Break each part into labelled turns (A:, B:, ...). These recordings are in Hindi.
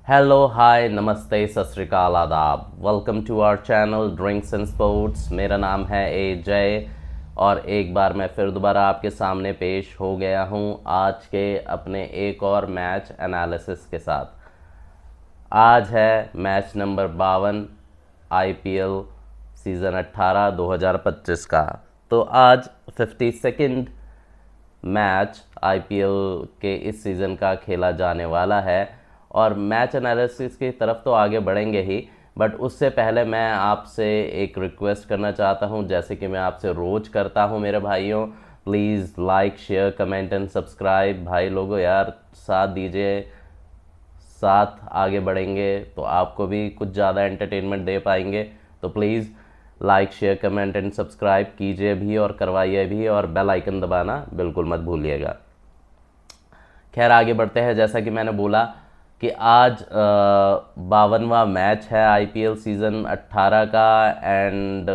A: हेलो हाय नमस्ते सत श्री अकाल आदाब। Welcome to our channel drinks and sports. मेरा नाम है ए जय और एक बार मैं फिर दोबारा आपके सामने पेश हो गया हूँ आज के अपने एक और मैच एनालिसिस के साथ। आज है मैच नंबर 52 आईपीएल सीज़न 18 2025 का। तो आज 52nd मैच आईपीएल के इस सीज़न का खेला जाने वाला है और मैच एनालिसिस की तरफ तो आगे बढ़ेंगे ही, बट उससे पहले मैं आपसे एक रिक्वेस्ट करना चाहता हूं, जैसे कि मैं आपसे रोज़ करता हूं मेरे भाइयों। Please like share comment and subscribe. भाई लोगों यार साथ दीजिए, साथ आगे बढ़ेंगे तो आपको भी कुछ ज़्यादा एंटरटेनमेंट दे पाएंगे। तो please like share comment and subscribe कीजिए भी और करवाइए भी, और बेल आइकन दबाना बिल्कुल मत भूलिएगा। खैर आगे बढ़ते हैं। जैसा कि मैंने बोला कि आज 52वां मैच है आईपीएल सीज़न 18 का। एंड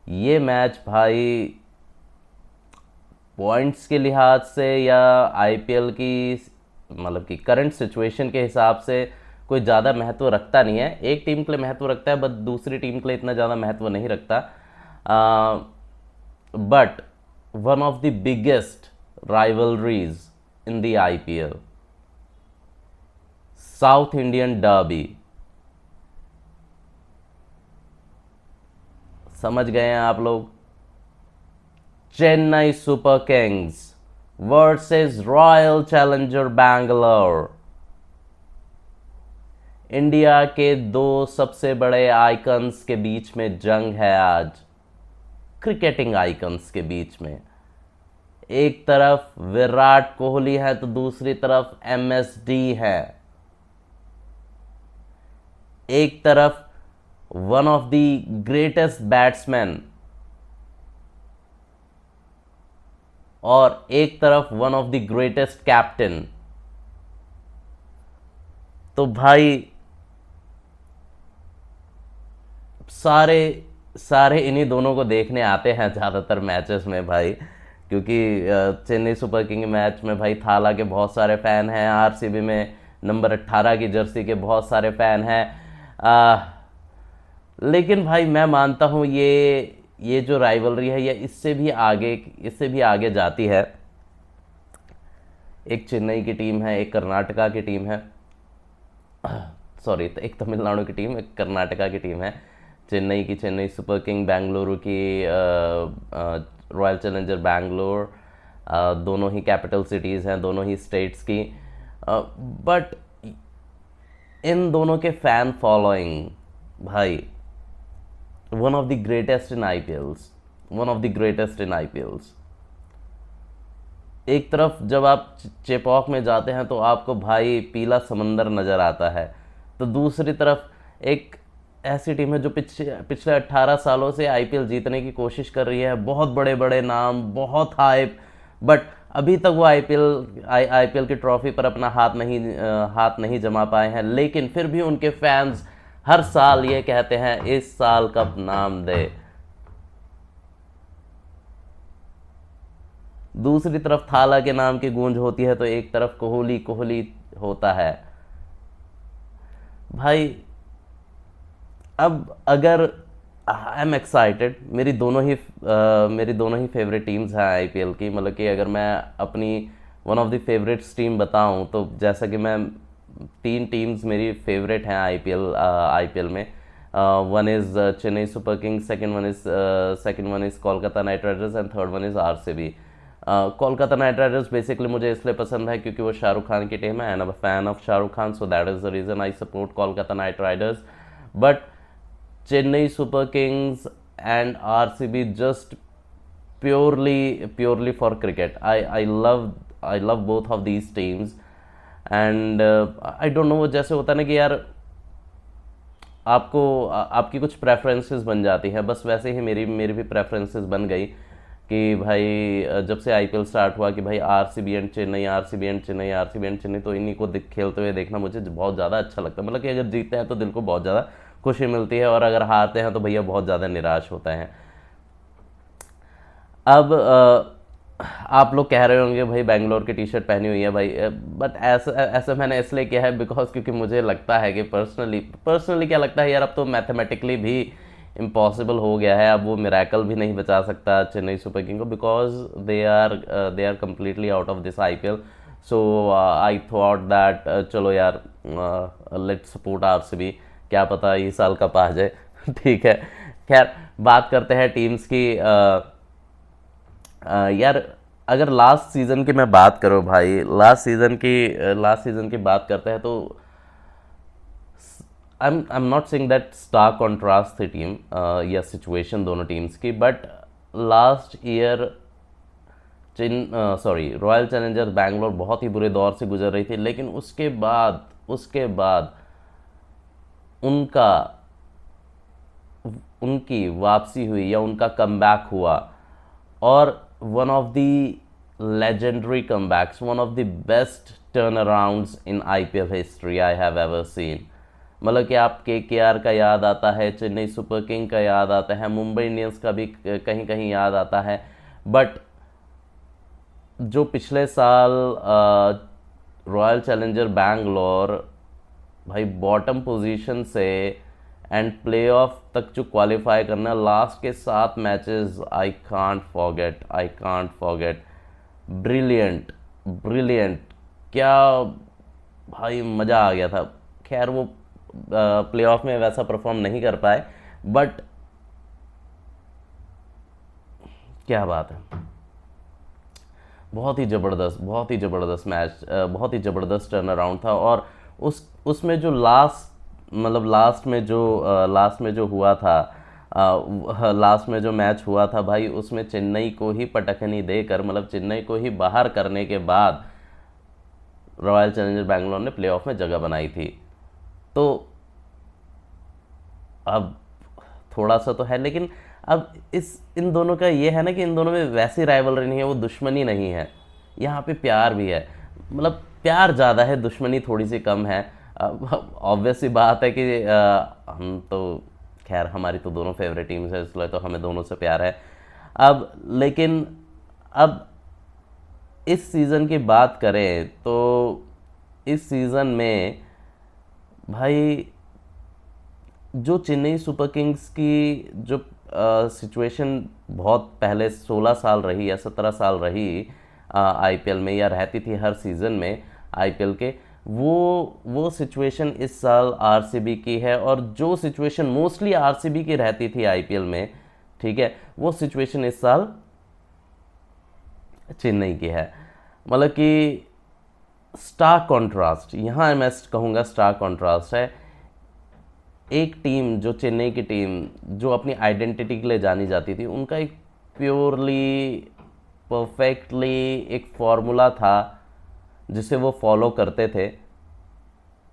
A: ये मैच भाई पॉइंट्स के लिहाज से या आईपीएल की मतलब कि करंट सिचुएशन के हिसाब से कोई ज़्यादा महत्व रखता नहीं है। एक टीम के लिए महत्व रखता है, बट दूसरी टीम के लिए इतना ज़्यादा महत्व नहीं रखता। But one of the biggest rivalries in the IPL, south Indian derby. समझ गए हैं आप लोग? Chennai super Kings versus royal challenger Bangalore. India के दो सबसे बड़े आइकन्स के बीच में जंग है आज, क्रिकेटिंग आइकन्स के बीच में। एक तरफ विराट कोहली है तो दूसरी तरफ एमएसडी है। एक तरफ one of the greatest batsman और एक तरफ one of the greatest captain. तो भाई सारे सारे इन्हीं दोनों को देखने आते हैं ज़्यादातर मैचेस में भाई, क्योंकि चेन्नई सुपर किंग मैच में भाई थाला के बहुत सारे फ़ैन हैं, आरसीबी में नंबर 18 की जर्सी के बहुत सारे फ़ैन हैं। लेकिन भाई मैं मानता हूँ ये जो राइवलरी है ये इससे भी आगे जाती है। एक चेन्नई की टीम है, एक कर्नाटका की टीम है, सॉरी तो एक तमिलनाडु की टीम, एक कर्नाटका की टीम है। चेन्नई की चेन्नई सुपर किंग, बेंगलुरु की रॉयल चैलेंजर बैंगलोर। दोनों ही कैपिटल सिटीज़ हैं, दोनों ही स्टेट्स की। बट इन दोनों के फ़ैन फॉलोइंग भाई one of the greatest in IPLs, one of the greatest in IPLs. एक तरफ जब आप चेपॉक में जाते हैं तो आपको भाई पीला समंदर नज़र आता है, तो दूसरी तरफ एक ऐसी टीम है जो पिछले 18 सालों से आईपीएल जीतने की कोशिश कर रही है। बहुत बड़े बड़े नाम, बहुत हाइप, बट अभी तक वो आईपीएल की ट्रॉफी पर अपना हाथ नहीं जमा पाए हैं। लेकिन फिर भी उनके फैंस हर साल ये कहते हैं इस साल कप नाम दे। दूसरी तरफ थाला के नाम की गूंज होती है तो एक तरफ कोहली कोहली होता है भाई। अब अगर आई एम एक्साइटेड, मेरी दोनों ही फेवरेट टीम्स हैं आईपीएल की। मतलब कि अगर मैं अपनी one of the favourites team बताऊं तो जैसा कि मैं तीन टीम्स मेरी फेवरेट हैं आईपीएल में। One is Chennai super Kings, second one is Kolkata night Riders and third one is RCB. Kolkata night Riders basically मुझे इसलिए पसंद है क्योंकि वो शाहरुख खान की टीम है and I am a fan of Shahrukh Khan, so that is the reason I support Kolkata night Riders. But Chennai Super Kings and RCB just purely for cricket. I love both of these teams and I don't know, जैसे होता है ना कि यार आपकी कुछ प्रेफरेंसेस बन जाती हैं, बस वैसे ही मेरी भी प्रेफरेंसेस बन गई कि भाई जब से आईपीएल स्टार्ट हुआ कि भाई RCB and Chennai, RCB and Chennai, RCB and Chennai, तो इन्हीं को खेलते हुए देखना मुझे बहुत ज़्यादा अच्छा लगता है। मतलब कि अगर जीतते हैं तो दिल को बहुत ज़्यादा खुशी मिलती है और अगर हारते हैं तो भैया बहुत ज़्यादा निराश होता है। अब आप लोग कह रहे होंगे भाई बेंगलोर की टी शर्ट पहनी हुई है भाई, बट ऐसा ऐसा मैंने इसलिए किया है बिकॉज क्योंकि मुझे लगता है कि पर्सनली क्या लगता है यार, अब तो मैथमेटिकली भी इम्पॉसिबल हो गया है, अब वो मिराकल भी नहीं बचा सकता चेन्नई सुपर किंग को, because they are completely out of this IPL. So I thought that चलो यार, लेट सपोर्ट आरसीबी, क्या पता इस साल कप आ जाए। ठीक है, खैर बात करते हैं टीम्स की। यार अगर लास्ट सीज़न की मैं बात करूँ भाई, लास्ट सीज़न की बात करते हैं तो I am not saying that star contrast थी टीम या सिचुएशन दोनों टीम्स की, but last year royal Challengers Bangalore बहुत ही बुरे दौर से गुजर रही थी, लेकिन उसके बाद उनका उनकी वापसी हुई या उनका कमबैक हुआ, और one of the legendary comebacks, one of the best turn arounds in IPL history I have ever seen. मतलब कि आप केकेआर का याद आता है, चेन्नई सुपर किंग का याद आता है, मुंबई इंडियंस का भी कहीं कहीं याद आता है, बट जो पिछले साल रॉयल चैलेंजर बैंगलोर भाई बॉटम पोजीशन से एंड प्लेऑफ तक जो क्वालिफाई करना, लास्ट के 7 matches, I can't forget. Brilliant brilliant, क्या भाई मज़ा आ गया था। खैर वो प्लेऑफ में वैसा परफॉर्म नहीं कर पाए, बट क्या बात है, बहुत ही ज़बरदस्त मैच, बहुत ही ज़बरदस्त टर्न अराउंड था। और उसमें जो लास्ट में जो हुआ था, लास्ट में जो मैच हुआ था भाई, उसमें चेन्नई को ही पटखनी देकर, मतलब चेन्नई को ही बाहर करने के बाद रॉयल चैलेंजर बैंगलोर ने प्लेऑफ में जगह बनाई थी। तो अब थोड़ा सा तो है, लेकिन अब इन दोनों का ये है ना कि इन दोनों में वैसी राइवलरी नहीं है, वो दुश्मनी नहीं है, यहाँ पे प्यार भी है, मतलब प्यार ज़्यादा है, दुश्मनी थोड़ी सी कम है। अब ऑब्वियस सी बात है कि हम तो, खैर हमारी तो दोनों फेवरेट टीम्स है, इसलिए तो हमें दोनों से प्यार है। अब लेकिन अब इस सीज़न की बात करें तो इस सीज़न में भाई जो चेन्नई सुपर किंग्स की जो सिचुएशन बहुत पहले 16 साल रही या 17 साल रही आईपीएल में, या रहती थी हर सीज़न में आईपीएल के, वो सिचुएशन इस साल आरसीबी की है। और जो सिचुएशन मोस्टली आरसीबी की रहती थी आईपीएल में, ठीक है, वो सिचुएशन इस साल चेन्नई की है। मतलब कि स्टार कॉन्ट्रास्ट, यहाँ मैं कहूँगा स्टार कॉन्ट्रास्ट है। एक टीम, जो चेन्नई की टीम जो अपनी आइडेंटिटी के लिए जानी जाती थी, उनका एक प्योरली परफेक्टली एक फॉर्मूला था जिसे वो फॉलो करते थे,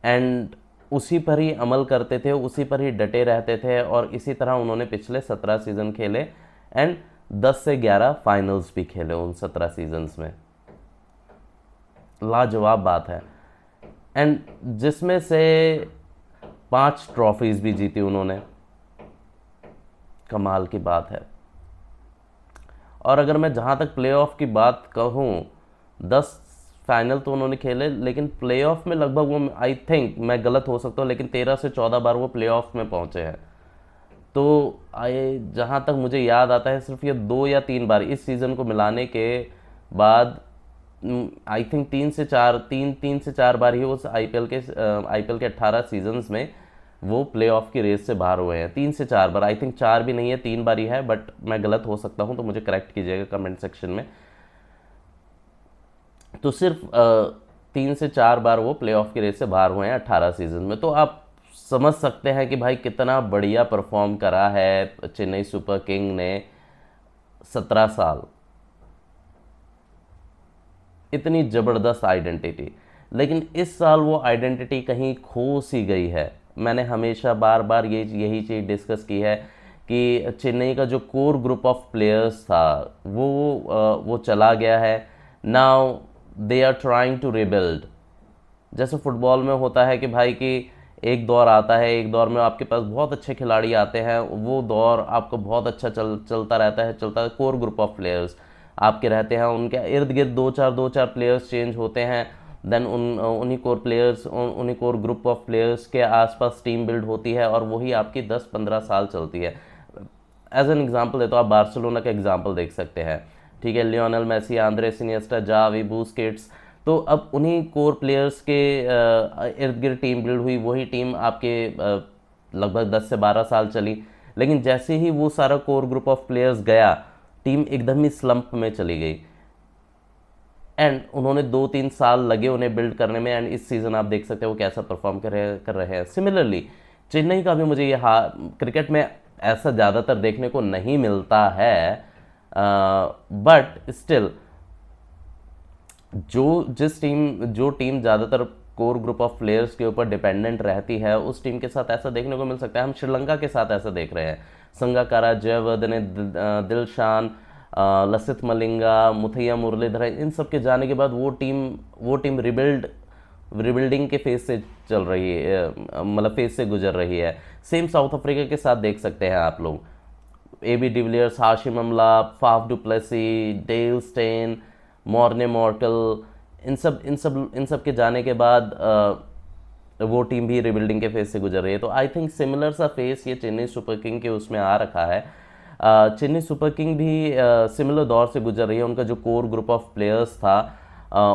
A: एंड उसी पर ही अमल करते थे, उसी पर ही डटे रहते थे, और इसी तरह उन्होंने पिछले 17 सीज़न खेले एंड 10 से 11 फाइनल्स भी खेले उन 17 सीजन्स में। लाजवाब बात है, एंड जिसमें से 5 ट्रॉफीज भी जीती उन्होंने, कमाल की बात है। और अगर मैं जहाँ तक प्लेऑफ की बात कहूँ, 10 फाइनल तो उन्होंने खेले, लेकिन प्लेऑफ में लगभग वो, आई थिंक मैं गलत हो सकता हूँ, लेकिन 13 से 14 बार वो प्लेऑफ में पहुँचे हैं। तो जहाँ तक मुझे याद आता है, सिर्फ ये 2 या 3 बार इस सीज़न को मिलाने के बाद, आई थिंक 3 से 4 बार ही उस आईपीएल के 18 सीजन्स में वो प्लेऑफ की रेस से बाहर हुए हैं। 3 से 4 बार, आई थिंक 4 भी नहीं है, 3 बार ही है, बट मैं गलत हो सकता हूँ तो मुझे करेक्ट कीजिएगा कमेंट सेक्शन में। तो सिर्फ 3 से 4 बार वो प्लेऑफ की रेस से बाहर हुए हैं 18 सीजन में। तो आप समझ सकते हैं कि भाई कितना बढ़िया परफॉर्म करा है चेन्नई सुपर किंग ने 17 साल, इतनी ज़बरदस्त आइडेंटिटी। लेकिन इस साल वो आइडेंटिटी कहीं खो सी गई है। मैंने हमेशा बार बार यही चीज़ डिस्कस की है कि चेन्नई का जो कोर ग्रुप ऑफ प्लेयर्स था वो चला गया है। Now they are trying to rebuild. जैसे फुटबॉल में होता है कि भाई कि एक दौर आता है, एक दौर में आपके पास बहुत अच्छे खिलाड़ी आते हैं, वो दौर आपको बहुत अच्छा चलता रहता है, कोर ग्रुप ऑफ प्लेयर्स। आपके रहते हैं, उनके इर्द गिर्द दो चार प्लेयर्स चेंज होते हैं, देन उन्हीं कोर प्लेयर्स, उन्हीं कोर ग्रुप ऑफ प्लेयर्स के आसपास टीम बिल्ड होती है और वही आपकी 10-15 साल चलती है। एज एन एग्जांपल दे तो आप बार्सिलोना का एग्जांपल देख सकते हैं, ठीक है, Lionel Messi, Andres Iniesta, Xavi, Busquets. तो अब उन्हीं कोर प्लेयर्स के इर्द गिर्द टीम बिल्ड हुई, वही टीम आपके लगभग 10 से 12 साल चली। लेकिन जैसे ही वो सारा कोर ग्रुप ऑफ प्लेयर्स गया, टीम एकदम ही स्लंप में चली गई एंड उन्होंने 2-3 साल लगे उन्हें बिल्ड करने में, एंड इस सीज़न आप देख सकते हो वो कैसा परफॉर्म कर रहे हैं। सिमिलरली चेन्नई का भी मुझे ये क्रिकेट में ऐसा ज़्यादातर देखने को नहीं मिलता है, बट स्टिल जो टीम ज़्यादातर कोर ग्रुप ऑफ प्लेयर्स के ऊपर डिपेंडेंट रहती है, उस टीम के साथ ऐसा देखने को मिल सकता है। हम श्रीलंका के साथ ऐसा देख रहे हैं, संगाकारा, जयवर्धने, दिलशान, लसिथ मलिंगा, मुथैया मुरलीधरन, इन सब के जाने के बाद वो टीम रिबिल्डिंग के फेज से चल रही है, मतलब फेज से गुजर रही है। सेम साउथ अफ्रीका के साथ देख सकते हैं आप लोग, AB de Villiers, Hashim Amla, Faf du Plessis, Dale Steyn, Morne Morkel, इन सब के जाने के बाद वो टीम भी रिबिल्डिंग के फेज से गुजर रही है। तो आई थिंक सिमिलर सा फेस ये चेन्नई सुपर किंग के उसमें आ रखा है। चेन्नई सुपर किंग भी सिमिलर दौर से गुजर रही है। उनका जो कोर ग्रुप ऑफ प्लेयर्स था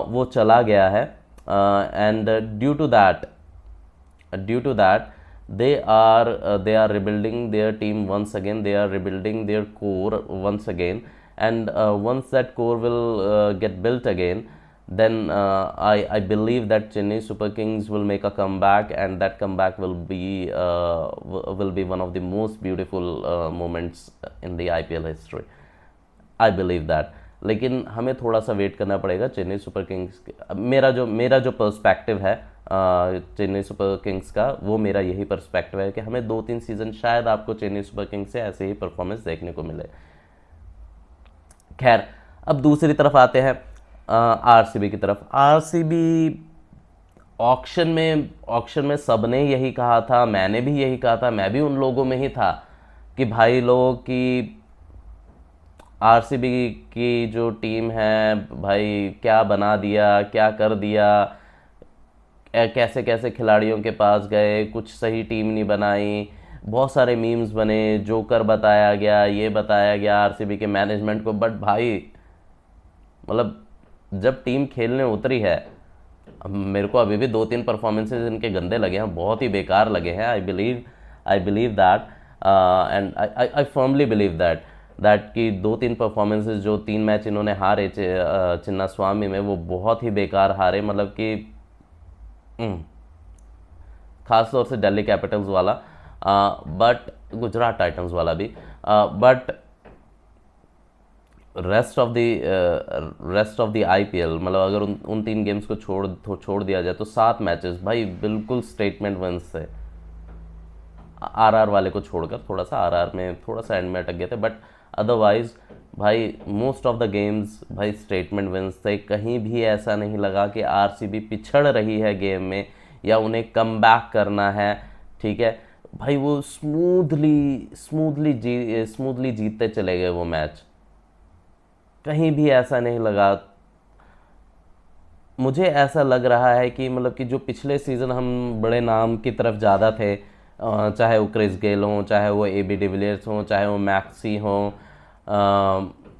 A: वो चला गया है, and due to that they are rebuilding their team once again, they are rebuilding their core once again, and once that core will get built again, then I believe that Chennai Super Kings will make a comeback, and that comeback will be one of the most beautiful moments in the IPL history. I believe that. लेकिन हमें थोड़ा सा वेट करना पड़ेगा चेन्नई सुपर किंग्स। मेरा जो पर्सपेक्टिव है चेन्नई सुपर किंग्स का, वो मेरा यही पर्सपेक्टिव है कि हमें 2-3 सीज़न शायद आपको चेन्नई सुपर किंग्स से ऐसे ही परफॉर्मेंस देखने को मिले। खैर, अब दूसरी तरफ आते हैं RCB की तरफ। RCB ऑक्शन में सबने यही कहा था, मैंने भी यही कहा था, मैं भी उन लोगों में ही था कि भाई लोग की RCB की जो टीम है भाई क्या बना दिया, क्या कर दिया, कैसे कैसे खिलाड़ियों के पास गए, कुछ सही टीम नहीं बनाई, बहुत सारे मीम्स बने, जोकर बताया गया, ये बताया गया RCB के मैनेजमेंट को। बट भाई मतलब जब टीम खेलने उतरी है, मेरे को अभी भी 2-3 परफॉर्मेंसेज इनके गंदे लगे हैं, बहुत ही बेकार लगे हैं। आई believe that, and I firmly believe that कि 2-3 परफॉर्मेंसेज जो 3 मैच इन्होंने हारे चिन्ना स्वामी में, वो बहुत ही बेकार हारे। मतलब कि खास तौर से दिल्ली कैपिटल्स वाला, बट गुजरात टाइटंस वाला भी, but rest of the IPL, मतलब अगर उन 3 गेम्स को छोड़ दिया जाए तो 7 मैचेस भाई बिल्कुल स्टेटमेंट विंस से, RR वाले को छोड़कर, थोड़ा सा RR में थोड़ा सा एंड में अटक गए थे, बट अदरवाइज भाई मोस्ट ऑफ द गेम्स भाई स्टेटमेंट विंस थे। कहीं भी ऐसा नहीं लगा कि RCB पिछड़ रही है गेम में या उन्हें कम बैक करना है, ठीक है भाई। वो स्मूथली जीतते चले गए वो मैच, कहीं भी ऐसा नहीं लगा। मुझे ऐसा लग रहा है कि मतलब कि जो पिछले सीज़न हम बड़े नाम की तरफ ज़्यादा थे, चाहे वो क्रिस गेल हों, चाहे वो AB डिविलियर्स हों, चाहे वो मैक्सी हों,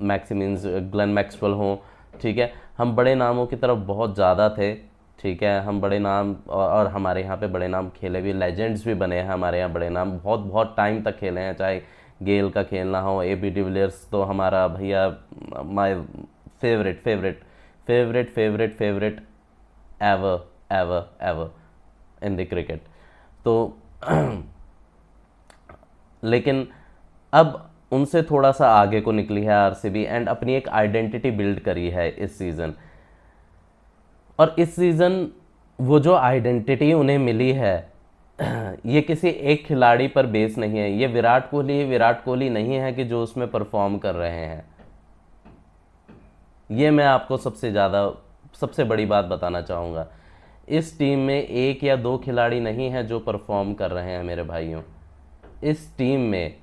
A: मैक्सी मीन्स ग्लेन मैक्सवेल हों, ठीक है, हम बड़े नामों की तरफ बहुत ज़्यादा थे, ठीक है। हम बड़े नाम, और हमारे यहाँ पे बड़े नाम खेले भी, लेजेंड्स भी बने हैं हमारे यहाँ, बड़े नाम बहुत बहुत टाइम तक खेले हैं, चाहे गेल का खेलना हो, AB डिविलियर्स तो हमारा भैया my favourite ever in the cricket. तो लेकिन अब उनसे थोड़ा सा आगे को निकली है RCB, एंड अपनी एक आइडेंटिटी बिल्ड करी है इस सीज़न। और इस सीज़न वो जो आइडेंटिटी उन्हें मिली है ये किसी एक खिलाड़ी पर बेस नहीं है, ये विराट कोहली नहीं है कि जो उसमें परफॉर्म कर रहे हैं। ये मैं आपको सबसे बड़ी बात बताना चाहूँगा, इस टीम में 1 या 2 खिलाड़ी नहीं है जो परफॉर्म कर रहे हैं मेरे भाइयों। इस टीम में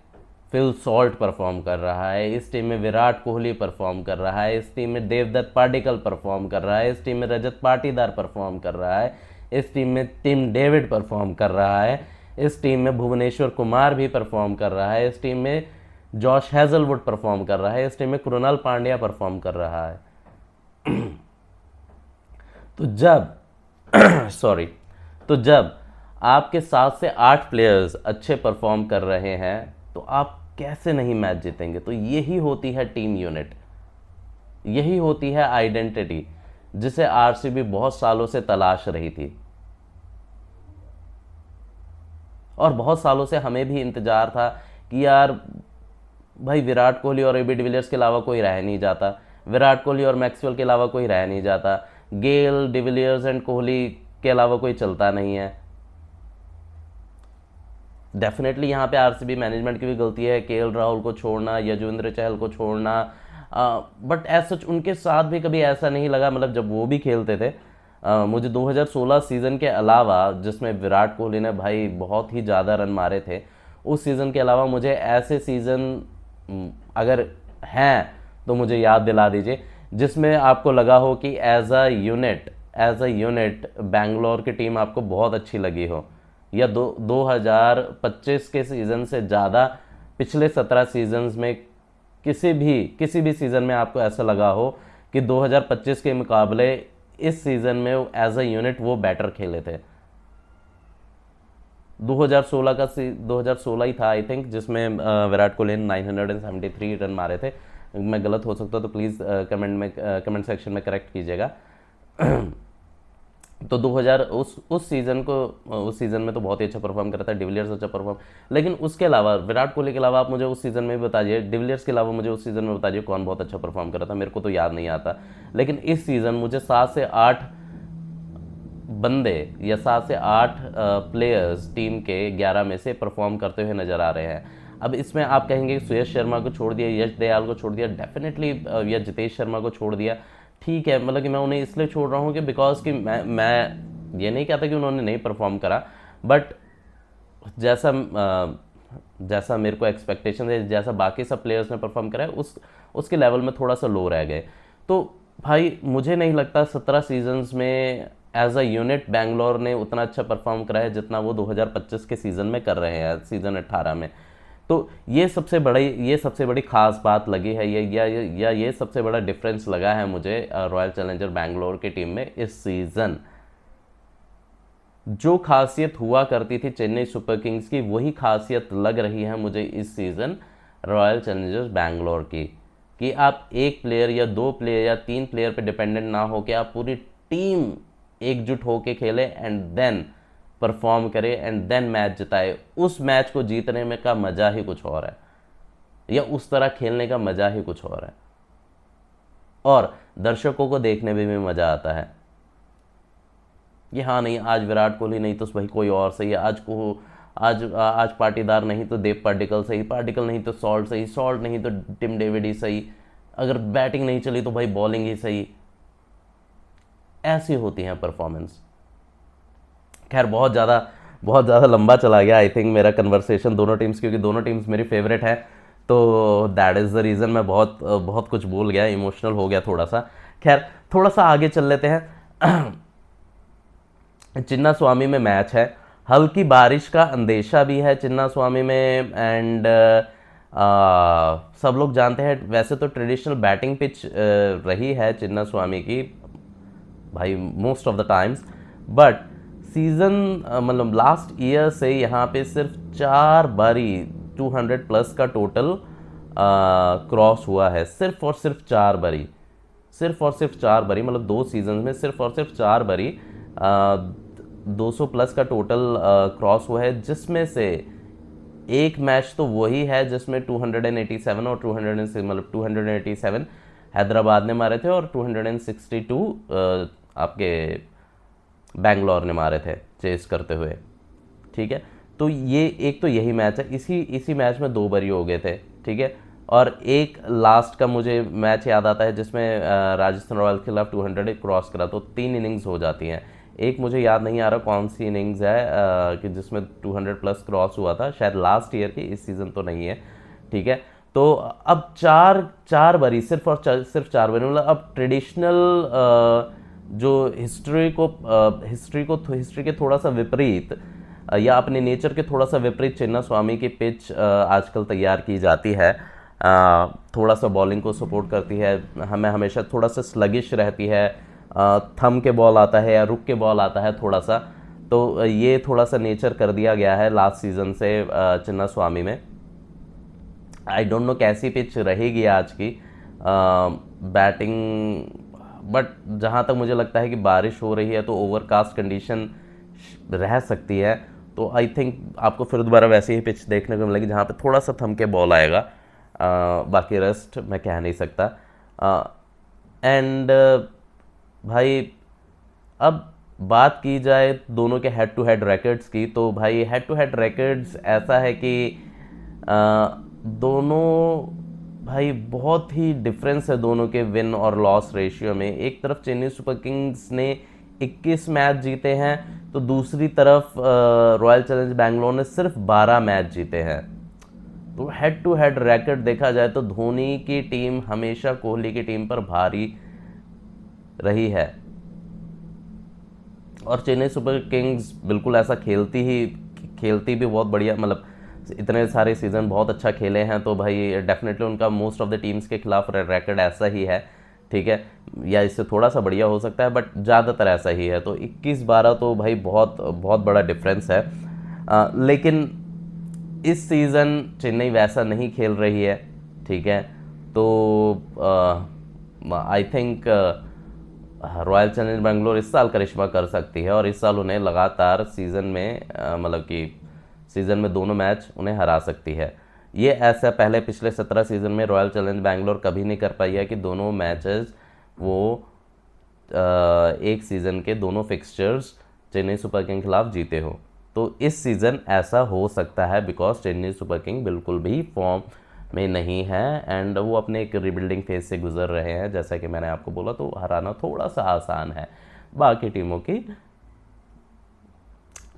A: फिल सॉल्ट परफॉर्म कर रहा है, इस टीम में विराट कोहली परफॉर्म कर रहा है, इस टीम में देवदत्त पाडिक्कल परफॉर्म कर रहा है, इस टीम में रजत पाटीदार परफॉर्म कर रहा है, इस टीम में टिम डेविड परफॉर्म कर रहा है, इस टीम में भुवनेश्वर कुमार भी परफॉर्म कर रहा है, इस टीम में जॉश हैजलवुड परफॉर्म कर रहा है, इस टीम में कृणाल पांड्या परफॉर्म कर रहा है। तो जब सॉरी तो जब आपके 7 से 8 प्लेयर्स अच्छे परफॉर्म कर रहे हैं तो आप कैसे नहीं मैच जीतेंगे। तो यही होती है टीम यूनिट, यही होती है आइडेंटिटी जिसे आरसीबी बहुत सालों से तलाश रही थी। और बहुत सालों से हमें भी इंतजार था कि यार भाई विराट कोहली और एबी डिविलियर्स के अलावा कोई रह नहीं जाता, विराट कोहली और मैक्सवेल के अलावा कोई रह नहीं जाता, गेल, डिविलियर्स एंड कोहली के अलावा कोई चलता नहीं है। डेफिनेटली यहाँ पे आरसीबी मैनेजमेंट की भी गलती है, केएल राहुल को छोड़ना, यजुवेंद्र चहल को छोड़ना, बट एज सच उनके साथ भी कभी ऐसा नहीं लगा, मतलब जब वो भी खेलते थे मुझे 2016 सीज़न के अलावा, जिसमें विराट कोहली ने भाई बहुत ही ज़्यादा रन मारे थे, उस सीज़न के अलावा मुझे ऐसे सीज़न अगर हैं तो मुझे याद दिला दीजिए जिसमें आपको लगा हो कि एज अ यूनिट बैंगलोर की टीम आपको बहुत अच्छी लगी हो, या 2025 के सीज़न से ज़्यादा पिछले 17 सीजन्स में किसी भी सीज़न में आपको ऐसा लगा हो कि 2025 के मुकाबले इस सीज़न में एज अ यूनिट वो बेटर खेले थे। 2016 ही था आई थिंक, जिसमें विराट कोहली ने 973 रन मारे थे। मैं गलत हो सकता तो प्लीज़ कमेंट सेक्शन में करेक्ट कीजिएगा। तो 2000 उस सीज़न में तो बहुत ही अच्छा परफॉर्म करा था, डिविलियर्स अच्छा परफॉर्म, लेकिन उसके अलावा विराट कोहली के अलावा आप मुझे उस सीज़न में भी बताइए, डिविलियर्स के अलावा मुझे उस सीज़न में बताइए कौन बहुत अच्छा परफॉर्म करा था, मेरे को तो याद नहीं आता। लेकिन इस सीज़न मुझे 7 से 8 बंदे या 7 से 8 प्लेयर्स टीम के 11 में से परफॉर्म करते हुए नजर आ रहे हैं। अब इसमें आप कहेंगे सुयश शर्मा को छोड़ दिया, यश दयाल को छोड़ दिया, डेफिनेटली या जितेश शर्मा को छोड़ दिया, ठीक है, मतलब कि मैं उन्हें इसलिए छोड़ रहा हूँ कि बिकॉज कि मैं ये नहीं कहता कि उन्होंने नहीं परफॉर्म करा, बट जैसा मेरे को एक्सपेक्टेशन है, जैसा बाकी सब प्लेयर्स ने परफॉर्म करा है उसके लेवल में थोड़ा सा लो रह गए। तो भाई मुझे नहीं लगता 17 सीजन्स में एज अ यूनिट बैंगलोर ने उतना अच्छा परफॉर्म करा है जितना वो 2025 के सीज़न में कर रहे हैं, सीज़न 18 में। तो ये सबसे बड़ी खास बात लगी है, ये सबसे बड़ा डिफरेंस लगा है मुझे रॉयल चैलेंजर बैंगलोर की टीम में इस सीज़न। जो खासियत हुआ करती थी चेन्नई सुपर किंग्स की, वही खासियत लग रही है मुझे इस सीज़न रॉयल चैलेंजर्स बैंगलोर की, कि आप एक प्लेयर या 2 प्लेयर या 3 प्लेयर पे डिपेंडेंट ना हो, कि आप पूरी टीम एकजुट होके खेले एंड देन परफॉर्म करे एंड देन मैच जिताए। उस मैच को जीतने में का मज़ा ही कुछ और है, या उस तरह खेलने का मज़ा ही कुछ और है, और दर्शकों को देखने में भी मज़ा आता है कि हाँ नहीं आज विराट कोहली नहीं तो भाई कोई और सही है, आज पाटीदार नहीं तो देव पाडिक्कल सही, पाडिक्कल नहीं तो सॉल्ट सही, सॉल्ट नहीं तो टिम डेविड ही सही, अगर बैटिंग नहीं चली तो भाई बॉलिंग ही सही। ऐसी होती हैं परफॉर्मेंस। खैर बहुत ज़्यादा लंबा चला गया आई थिंक मेरा कन्वर्सेशन दोनों टीम्स, क्योंकि दोनों टीम्स मेरी फेवरेट है, तो दैट इज़ द रीज़न मैं बहुत कुछ बोल गया, इमोशनल हो गया थोड़ा सा। खैर थोड़ा सा आगे चल लेते हैं। चिन्ना स्वामी में मैच है, हल्की बारिश का अंदेशा भी है चिन्ना स्वामी में, एंड सब लोग जानते हैं वैसे तो ट्रेडिशनल बैटिंग पिच रही है चिन्ना स्वामी की भाई most of the times, but season मतलब लास्ट ईयर से यहाँ पे सिर्फ 4 बारी 200 प्लस का टोटल क्रॉस हुआ है, सिर्फ और सिर्फ 4 बारी, मतलब 2 सीजन में सिर्फ और सिर्फ 4 बारी 200 प्लस का टोटल क्रॉस हुआ है, जिसमें से एक मैच तो वही है जिसमें 287 और 287 हैदराबाद ने मारे थे और 262 आपके बैंगलोर ने मारे थे चेस करते हुए, ठीक है। तो ये एक तो यही मैच है, इसी मैच में 2 बारी हो गए थे, ठीक है। और एक लास्ट का मुझे मैच याद आता है जिसमें राजस्थान रॉयल्स के खिलाफ 200 क्रॉस करा, तो 3 इनिंग्स हो जाती हैं। एक मुझे याद नहीं आ रहा कौन सी इनिंग्स है कि जिसमें 200 प्लस क्रॉस हुआ था, शायद लास्ट ईयर की, इस सीज़न तो नहीं है, ठीक है। तो अब चार चार बारी सिर्फ और सिर्फ 4 बारी, मतलब अब ट्रेडिशनल जो हिस्ट्री के थोड़ा सा विपरीत या अपने नेचर के थोड़ा सा विपरीत चिन्ना स्वामी की पिच आजकल तैयार की जाती है। थोड़ा सा बॉलिंग को सपोर्ट करती है, हमें हमेशा थोड़ा सा स्लगिश रहती है, थम के बॉल आता है या रुक के बॉल आता है थोड़ा सा। तो ये थोड़ा सा नेचर कर दिया गया है लास्ट सीज़न से चिन्ना स्वामी में। आई डोंट नो कैसी पिच रहेगी आज की बैटिंग, बट जहाँ तक मुझे लगता है कि बारिश हो रही है तो ओवरकास्ट कंडीशन रह सकती है। तो आई थिंक आपको फिर दोबारा वैसे ही पिच देखने को मिलेगी जहाँ पे थोड़ा सा थम के बॉल आएगा। बाकी रेस्ट मैं कह नहीं सकता। एंड भाई अब बात की जाए दोनों के हेड टू हेड रैकेट्स की, तो भाई हेड टू हेड रैकेट्स ऐसा है कि दोनों भाई बहुत ही डिफरेंस है दोनों के विन और लॉस रेशियो में। एक तरफ चेन्नई सुपर किंग्स ने 21 मैच जीते हैं, तो दूसरी तरफ रॉयल चैलेंजर्स बैंगलोर ने सिर्फ 12 मैच जीते हैं। तो हेड टू हेड रैकेट देखा जाए तो धोनी की टीम हमेशा कोहली की टीम पर भारी रही है, और चेन्नई सुपर किंग्स बिल्कुल ऐसा खेलती भी बहुत बढ़िया, मतलब इतने सारे सीज़न बहुत अच्छा खेले हैं। तो भाई डेफिनेटली उनका मोस्ट ऑफ द टीम्स के खिलाफ रिकॉर्ड ऐसा ही है, ठीक है, या इससे थोड़ा सा बढ़िया हो सकता है, बट ज़्यादातर ऐसा ही है। तो 21-12 तो भाई बहुत बहुत बड़ा डिफरेंस है। लेकिन इस सीज़न चेन्नई वैसा नहीं खेल रही है, ठीक है। तो I think royal Challengers Bangalore इस साल करिश्मा कर सकती है, और इस साल उन्हें लगातार सीज़न में मतलब कि सीज़न में दोनों मैच उन्हें हरा सकती है। ये ऐसा पहले पिछले 17 सीज़न में रॉयल चैलेंजर्स बैंगलोर कभी नहीं कर पाई है कि दोनों मैचेस वो एक सीज़न के दोनों फिक्सचर्स चेन्नई सुपर किंग के खिलाफ जीते हो। तो इस सीज़न ऐसा हो सकता है बिकॉज चेन्नई सुपर किंग बिल्कुल भी फॉर्म में नहीं है, एंड वो अपने एक रिबिल्डिंग फेज से गुजर रहे हैं। जैसा कि मैंने आपको बोला, तो हराना थोड़ा सा आसान है बाकी टीमों की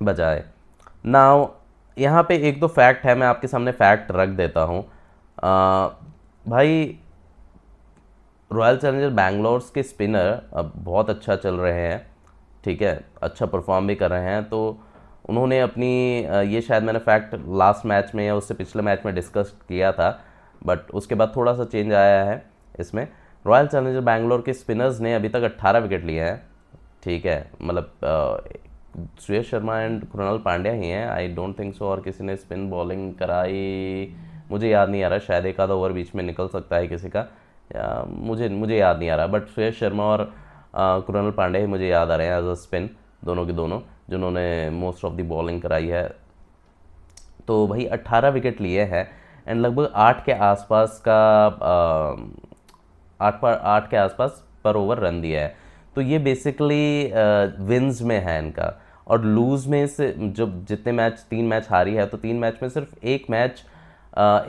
A: बजाय। नाउ यहाँ पे एक दो फैक्ट है, मैं आपके सामने फैक्ट रख देता हूँ। भाई रॉयल चैलेंजर्स बैंगलोर के स्पिनर अब बहुत अच्छा चल रहे हैं, ठीक है, अच्छा परफॉर्म भी कर रहे हैं। तो उन्होंने अपनी ये शायद मैंने फैक्ट लास्ट मैच में या उससे पिछले मैच में डिस्कस किया था, बट उसके बाद थोड़ा सा चेंज आया है इसमें। रॉयल चैलेंजर्स बैंगलोर के स्पिनर्स ने अभी तक 18 विकेट लिए हैं, ठीक है, मतलब सुयश शर्मा एंड कृणाल पांड्या ही हैं, आई डोंट थिंक सो और किसी ने स्पिन बॉलिंग कराई, मुझे याद नहीं आ रहा। शायद एक आधा ओवर बीच में निकल सकता है किसी का, या मुझे याद नहीं आ रहा, बट सुयश शर्मा और कृणाल पांड्या ही मुझे याद आ रहे हैं एज अ स्पिन, दोनों के दोनों जिन्होंने मोस्ट ऑफ द बॉलिंग कराई है। तो भाई 18 विकेट लिए हैं, एंड लगभग 8 के आसपास का 8 के आसपास पर ओवर रन दिया है। तो ये बेसिकली विन्स में है इनका, और लूज में से जब जितने मैच 3 मैच हारी है, तो 3 मैच में सिर्फ एक मैच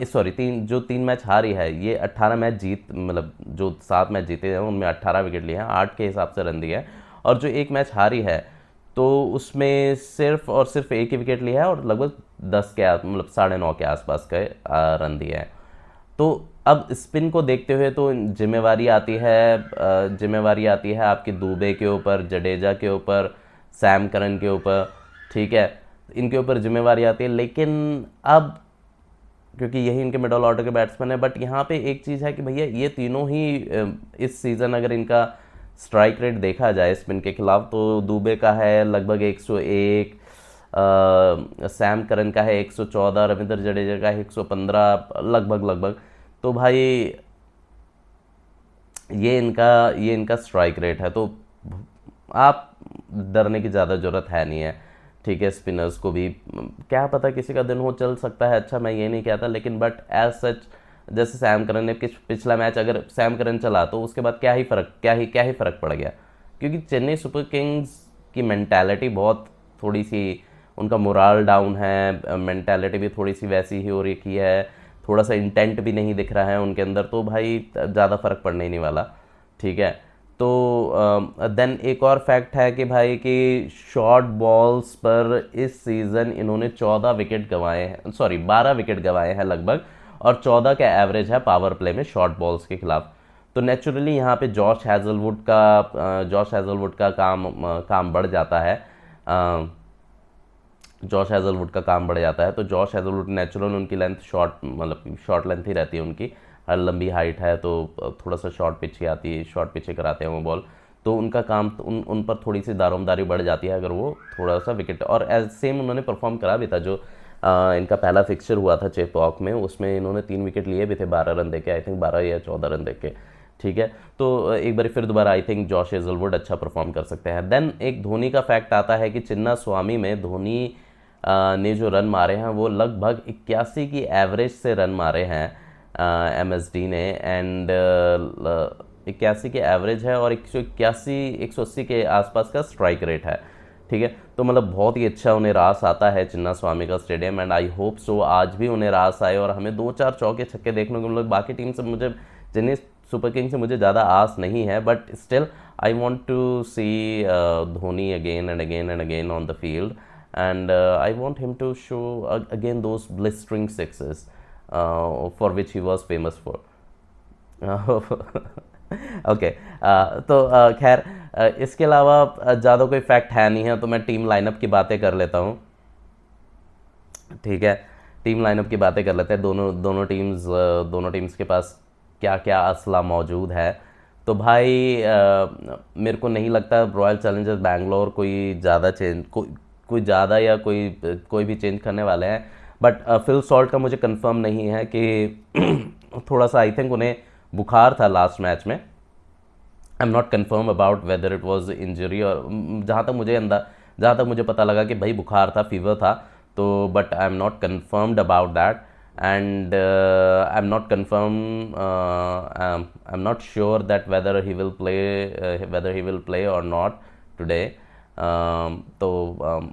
A: सॉरी 3 मैच हारी है, ये 18 मैच जीत, मतलब जो 7 मैच जीते हैं उनमें 18 विकेट लिए हैं, 8 के हिसाब से रन दिया है। और जो एक मैच हारी है तो उसमें सिर्फ और सिर्फ एक ही विकेट लिया है, और लगभग 10 के मतलब 9.5 के आसपास का रन दिया है। तो अब स्पिन को देखते हुए तो जिम्मेवारी आती है आपकी दुबे के ऊपर, जडेजा के ऊपर, सैम करन के ऊपर, ठीक है, इनके ऊपर जिम्मेवारी आती है। लेकिन अब क्योंकि यही इनके मिडल ऑर्डर के बैट्समैन है, बट यहाँ पे एक चीज़ है कि भैया ये तीनों ही इस सीज़न अगर इनका स्ट्राइक रेट देखा जाए स्पिन के खिलाफ, तो दुबे का है लगभग 101, सैम करन का है 114, रविंद्र जडेजा का है 115 लगभग। तो भाई ये इनका स्ट्राइक रेट है, तो आप डरने की ज़्यादा ज़रूरत है नहीं है, ठीक है। स्पिनर्स को भी क्या पता किसी का दिन हो, चल सकता है अच्छा, मैं ये नहीं कहता, लेकिन बट एज सच जैसे सैम करन ने पिछला मैच अगर सैम करन चला तो उसके बाद क्या ही फ़र्क पड़ गया, क्योंकि चेन्नई सुपर किंग्स की मेंटालिटी बहुत थोड़ी सी, उनका मोराल डाउन है, मेंटालिटी भी थोड़ी सी वैसी ही हो रही है, थोड़ा सा इंटेंट भी नहीं दिख रहा है उनके अंदर, तो भाई ज़्यादा फ़र्क पड़ने ही नहीं वाला, ठीक है। तो देन एक और फैक्ट है कि भाई कि शॉर्ट बॉल्स पर इस सीज़न इन्होंने 12 विकेट गंवाए हैं, 12 विकेट गंवाए हैं लगभग, और 14 का एवरेज है पावर प्ले में शॉर्ट बॉल्स के खिलाफ। तो नेचुरली यहाँ पे जॉश हैज़लवुड का काम बढ़ जाता है। जॉश हैज़लवुड का काम बढ़ जाता है। तो जॉश हैज़लवुड नेचुरल उनकी लेंथ शॉर्ट, मतलब शॉर्ट लेंथ ही रहती है उनकी, हर लंबी हाइट है तो थोड़ा सा शॉर्ट पिच ही आती है, शॉर्ट पिच ही कराते हैं वो बॉल। तो उनका काम उन पर थोड़ी सी दारोमदारी बढ़ जाती है अगर वो थोड़ा सा विकेट, और एज सेम उन्होंने परफॉर्म करा भी था। जो इनका पहला फिक्सचर हुआ था चेपॉक में, उसमें इन्होंने 3 विकेट लिए भी थे 12 रन देके, आई थिंक 12 या 14 रन देके। ठीक है, तो एक बार फिर दोबारा आई थिंक जॉश हेजलवुड अच्छा परफॉर्म कर सकते हैं। देन एक धोनी का फैक्ट आता है कि चिन्ना स्वामी में धोनी ने जो रन मारे हैं वो लगभग 81 की एवरेज से रन मारे हैं एमएसडी ने, एंड 81 की एवरेज है और 180 के आसपास का स्ट्राइक रेट है। ठीक है, तो मतलब बहुत ही अच्छा उन्हें रास आता है चिन्ना स्वामी का stadium, and I hope so आज भी उन्हें रास आए और हमें 2-4 चौके छक्के देखने को मिले। बाकी टीम से मुझे, चेन्नई सुपर किंग्स से मुझे ज़्यादा आस नहीं है, but still I want to see Dhoni again and again and again on the field, and I want him to show again those blistering sixes for which he was famous for. Okay, तो खैर इसके अलावा ज़्यादा कोई फैक्ट है नहीं है, तो मैं टीम लाइनअप की बातें कर लेता हूँ। ठीक है, टीम लाइनअप की बातें कर लेते हैं। दोनों टीम्स के पास क्या क्या असला मौजूद है। तो भाई मेरे को नहीं लगता रॉयल चैलेंजर्स बैंगलोर कोई ज़्यादा या कोई भी चेंज करने वाले हैं, बट फिल सॉल्ट का मुझे कंफर्म नहीं है कि थोड़ा सा आई थिंक उन्हें बुखार था लास्ट मैच में। I am not confirm about whether it was injury, और जहाँ तक मुझे पता लगा कि भाई बुखार था, फीवर था, तो but I am not confirmed about that, and I am not I am not sure that whether he will play और नॉट टुडे। तो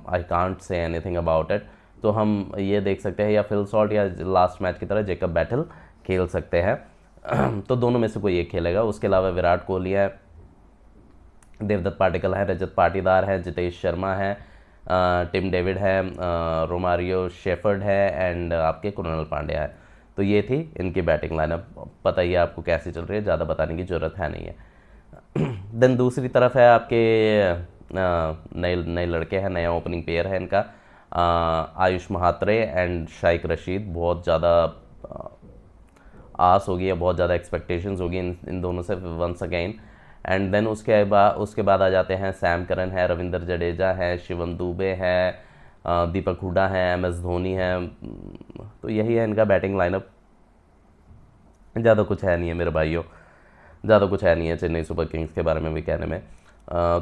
A: I can't say anything about it. तो हम ये देख सकते हैं या फिल सॉल्ट या लास्ट मैच की तरह जेकब बैटल खेल सकते हैं। तो दोनों में से कोई एक खेलेगा। उसके अलावा विराट कोहली है, देवदत्त पाटिकल है, रजत पाटीदार है, जितेश शर्मा है, टिम डेविड है, रोमारियो शेफर्ड है, एंड आपके कृणाल पांड्या है। तो ये थी इनकी बैटिंग लाइनअप। पता ही है आपको कैसी चल रही है, ज़्यादा बताने की ज़रूरत है नहीं है। देन दूसरी तरफ है आपके नए लड़के हैं, नया ओपनिंग पेयर है इनका, आयुष महात्रे एंड शाइक रशीद। बहुत ज़्यादा आस होगी या बहुत ज़्यादा एक्सपेक्टेशंस होगी इन दोनों से वंस अगेन। एंड देन उसके बाद आ जाते हैं सैम करन है, रविंद्र जडेजा है, शिवम दुबे है, दीपक हुडा है, MS धोनी है। तो यही है इनका बैटिंग लाइनअप। ज़्यादा कुछ है नहीं है मेरे भाइयों, ज़्यादा कुछ है नहीं है चेन्नई सुपर किंग्स के बारे में भी कहने में।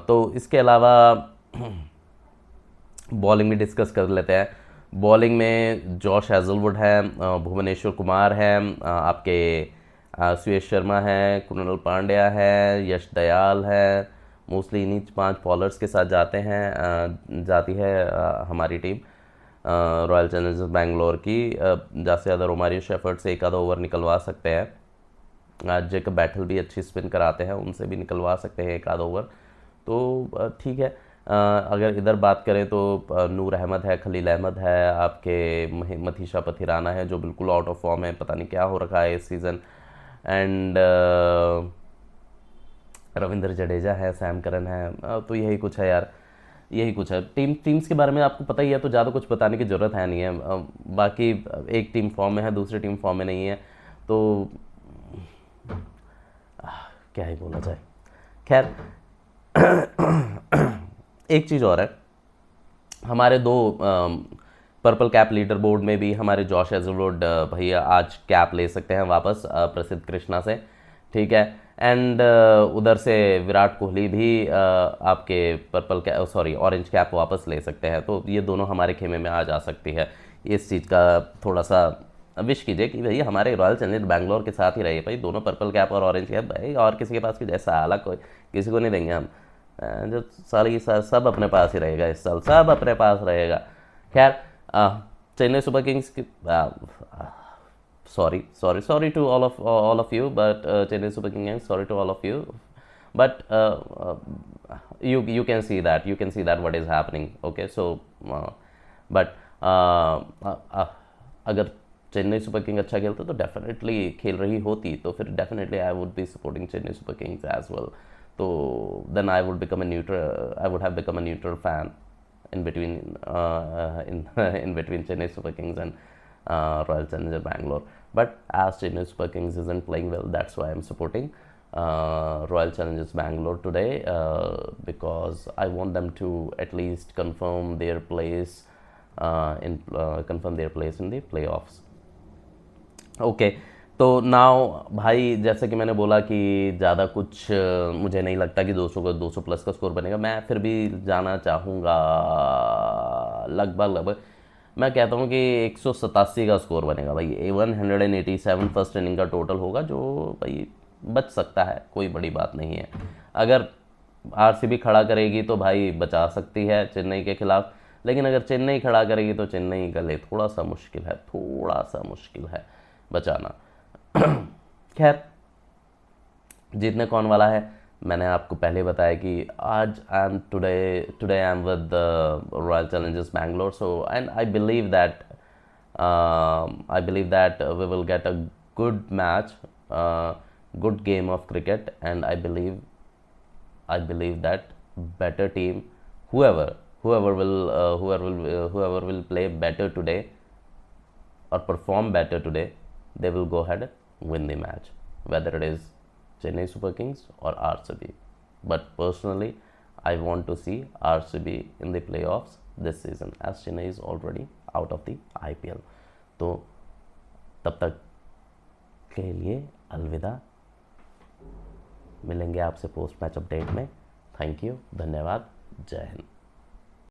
A: तो इसके अलावा बॉलिंग भी डिस्कस कर लेते हैं। बॉलिंग में जॉश हैज़लवुड है, भुवनेश्वर कुमार है, आपके सुयश शर्मा है, कृणाल पांड्या है, यश दयाल है। मोस्टली इन्हीं 5 बॉलर्स के साथ जाती है हमारी टीम रॉयल चैलेंजर्स बैंगलोर की। ज़्यादा से ज़्यादा रोमारियो शेफर्ड से एक आधा ओवर निकलवा सकते हैं। जेकब बैटल भी अच्छी स्पिन कराते हैं, उनसे भी निकलवा सकते हैं एक आधा ओवर। तो ठीक है। अगर इधर बात करें तो नूर अहमद है, खलील अहमद है, आपके मथीशा पथिराना है जो बिल्कुल आउट ऑफ फॉर्म है, पता नहीं क्या हो रखा है इस सीज़न, एंड रविंद्र जडेजा है, सैम करन है। तो यही कुछ है यार, यही कुछ है। टीम्स के बारे में आपको पता ही है, तो ज़्यादा कुछ बताने की ज़रूरत है नहीं है। बाकी एक टीम फॉर्म में है, दूसरी टीम फॉर्म में नहीं है, तो क्या ही बोला जाए। खैर एक चीज़ और है, हमारे 2 पर्पल कैप लीडर बोर्ड में भी हमारे जॉश हैज़लवुड भैया आज कैप ले सकते हैं वापस प्रसिद्ध कृष्णा से। ठीक है, एंड उधर से विराट कोहली भी आपके ऑरेंज कैप वापस ले सकते हैं। तो ये दोनों हमारे खेमे में आ जा सकती है। इस चीज़ का थोड़ा सा विश कीजिए कि भाई हमारे रॉयल चैलेंजर्स बैंगलोर के साथ ही रहिए भाई, दोनों पर्पल कैप और ऑरेंज कैप भाई, और किसी के पास कुछ ऐसा आला कोई किसी को नहीं देंगे हम। जो साल की सब अपने पास ही रहेगा, इस साल सब अपने पास रहेगा। खैर चेन्नई सुपर किंग्स की sorry to all of you, but Chennai Super Kings, sorry to all of you, but you can see that what is happening, okay, so but अगर चेन्नई सुपर किंग अच्छा खेलते तो डेफिनेटली खेल रही होती तो फिर definitely I would be supporting Chennai super kings as well. तो then I would become a neutral, I would have become a neutral fan in between in between Chennai Super Kings and Royal Challenger Bangalore. But as Chennai Super Kings isn't playing well, that's why I'm supporting Royal Challengers Bangalore today, because I want them to at least confirm their place in the playoffs. Okay. तो नाउ भाई जैसे कि मैंने बोला कि ज़्यादा कुछ मुझे नहीं लगता कि 200 प्लस का स्कोर बनेगा. मैं फिर भी जाना चाहूँगा लगभग मैं कहता हूँ कि 187 का स्कोर बनेगा भाई. 187 फर्स्ट इनिंग का टोटल होगा जो भाई बच सकता है, कोई बड़ी बात नहीं है. अगर आरसीबी खड़ा करेगी तो भाई बचा सकती है चेन्नई के खिलाफ, लेकिन अगर चेन्नई खड़ा करेगी तो चेन्नई के लिए थोड़ा सा मुश्किल है बचाना. खैर, जीतने कौन वाला है मैंने आपको पहले बताया कि आज today I am with Royal Challengers Bangalore. So and I believe that we will get a good match, good game of cricket, and I believe that better team, whoever will play better today or perform better today, they will go ahead and win the match, whether it is Chennai Super Kings or RCB. But personally, I want to see RCB in the playoffs this season, as Chennai is already out of the IPL. तो तब तक के लिए अलविदा. मिलेंगे आपसे पोस्ट मैच अपडेट में. थैंक यू, धन्यवाद, जय हिंद.